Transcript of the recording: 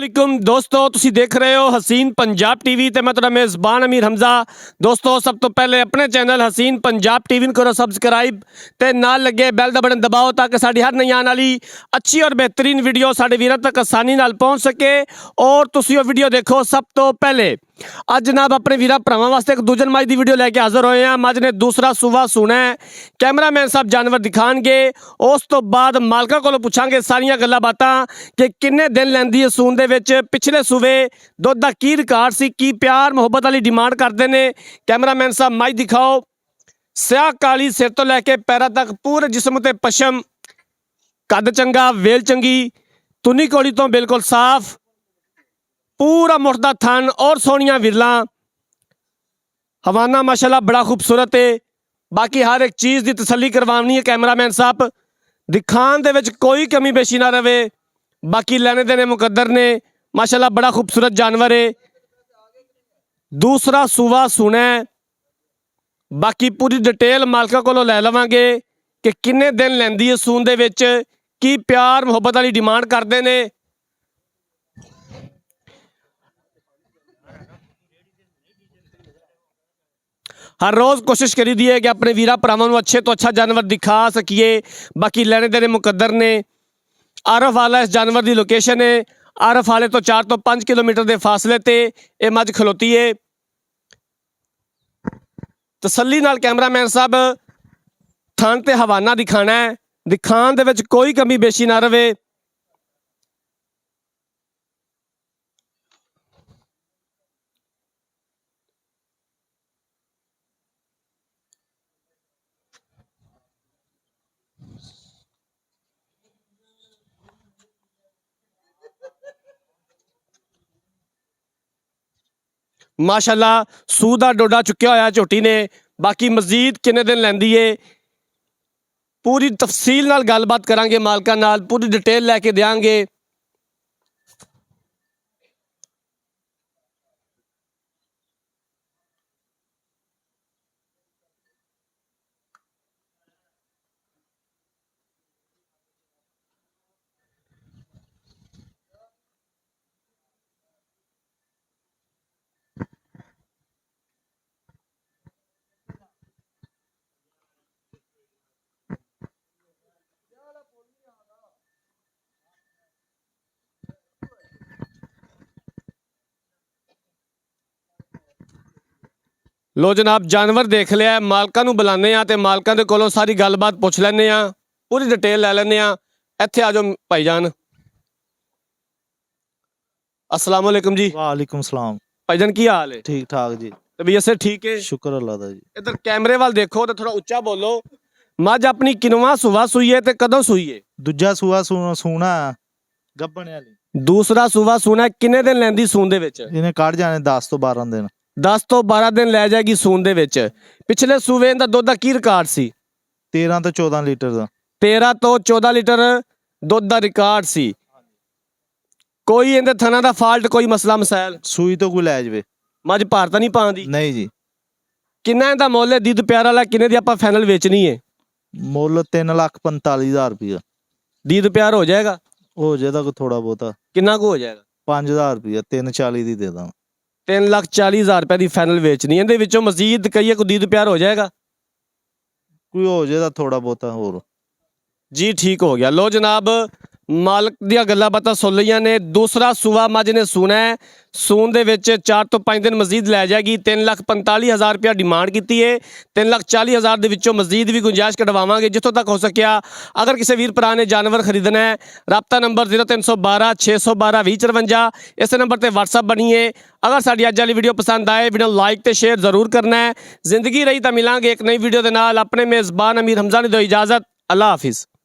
वालेकुम दोस्तों, तुसी देख रहे हो हसीन पंजाब टीवी ते मैं तुहाडा मेज़बान अमीर हमजा। दोस्तों, सब तो पहले अपने चैनल हसीन पंजाब टीवी नूं करो सबसक्राइब ते नाल लगे बैल दा बटन दबाओ ताकि साडी हर नई आने वाली अच्छी और बेहतरीन वीडियो साडे वीरां तक आसानी नाल पहुंच सके और तुसी वो वीडियो देखो सब तो पहले। अज जनाब अपने वीरां भरावां वास्ते एक दूजन मज की वीडियो लैके हाज़र होए हैं। मज ने दूसरा सूबा सुना है, कैमरामैन साहब जानवर दिखाणगे, उस तो बाद मालका कोलों पुछांगे सारियां गल्लां बातां कि किन्ने दिन लैंदी है सून दे विच, पिछले सूबे दुध दा की रिकॉर्ड सी, की प्यार मुहब्बत वाली डिमांड करते हैं। कैमरामैन साहब मज दिखाओ। स्याह काली सिर तो लैके पैरों तक पूरे जिस्म ते पशम, कद चंगा, वेल चंगी, तुनी कोड़ी तो बिल्कुल साफ, पूरा मुठदा थन और सोहनिया विरला, हवाना माशाल्लाह बड़ा खूबसूरत है। बाकी हर एक चीज़ की तसल्ली करवानी है कैमरामैन साहब, दिखाने दे विच कोई कमी पेशी ना रहे। बाकी लेने देने मुकद्दर ने, माशाल्लाह बड़ा खूबसूरत जानवर है। दूसरा सूबा सुना है, बाकी पूरी डिटेल मालका कोलों लै लवांगे कि किन्ने दिन लैंदी है सून दे विच, की प्यार मुहब्बत वाली डिमांड करते हैं। हर रोज़ कोशिश करी दी है कि अपने वीरा भरावां नूं अच्छे तो अच्छा जानवर दिखा सकीए। बाकी लेने देने मुकद्दर ने। आरफ वाला इस जानवर की लोकेशन है। आरफ वाले तो 4 तो 5 किलोमीटर के फासले ते ये मज खलोती है। तसल्ली नाल कैमरामैन साहब थान ते हवाना दिखाना है, दिखाने दे विच कोई कमी बेशी ना रहे। माशाल्लाह सूह दा डोडा चुक्या होया झोटी ने। बाकी मजीद किन्ने दिन लैंदी है, पूरी तफसील नाल गलबात करांगे मालका नाल, पूरी डिटेल लैके देंगे। लो जनाब, जानवर देख लिया, मालका नूं बुलाने आ ते मालका दे कोलों सारी गलबात पुछ लैने आ, पूरी डिटेल लै लैने आ। इत्थे आ जाओ भाईजान। अस्सलाम वालेकुम जी। वालेकुम सलाम। भाईजान की हाल है? ठीक ठाक जी, तबीयत से ठीक है? शुक्र अल्लाह दा जी। इधर कैमरे वाल देखो तो थोड़ा उच्चा बोलो। मज अपनी किनवा सुबह सुई है ते कदों सुई है? दूजा सूआ सूना गब्बन वाली। दूसरा सुबह सुना है, किन्ने दिन लैंदी सून दे विच? इन्हें कट जाने 10 तो 12 दिन। 10 तो 12 दिन लै जाएगी सून दे विच। पिछले सूबे दा दुध दा की रिकॉर्ड सी? 13 तो 14 लीटर दा। 13 तो 14 लीटर दुध दा रिकॉर्ड सी। कोई इहदे थना दा फाल्ट, कोई मसला मसाइल? सूई तो कोई लै जावे। मज भार तां नहीं पांदी? नहीं जी। किन्ना इहदा मुੱਲ है दुध प्यार वाला, किन्ने दी आपां फाइनल बेचनी है? मुੱਲ 3,45,000 रुपया। दूध प्यार हो जाएगा? हो जाएगा कोई थोड़ा बहुता। किन्ना को हो जाएगा? 5,000 रुपया, 340 दी दे दा। 3,40,000 रुपए की फाइनल बेचनी है। इहदे विचों मजीद कहिए कोई दूध प्यार हो जाएगा? कोई हो जाएगा थोड़ा बहुता होर। जी ठीक हो गया। लो जनाब, मालक दियां गल्लां बातां सुन लईआं ने। दूसरा सूआ मज ने सुना है, सून दे विच 4 तो 5 दिन मजीद लै जाएगी। 3,45,000 रुपया डिमांड की है। 3,40,000 दे विचों मजीद भी गुंजाइश कटवावांगे जितों तक हो सकिया। अगर किसी वीर भरा ने जानवर खरीदना है, राबता नंबर 0312 612 2054, इस नंबर पर व्हाट्सअप बनिए। अगर साडी अज वाली वीडियो पसंद आए, वीडियो लाइक तो शेयर जरूर करना है। जिंदगी रही तो मिलांगे एक नई वीडियो के नाल। अपने मेज़बान अमीर हमजा ने दो इजाज़त। अल्लाह हाफिज़।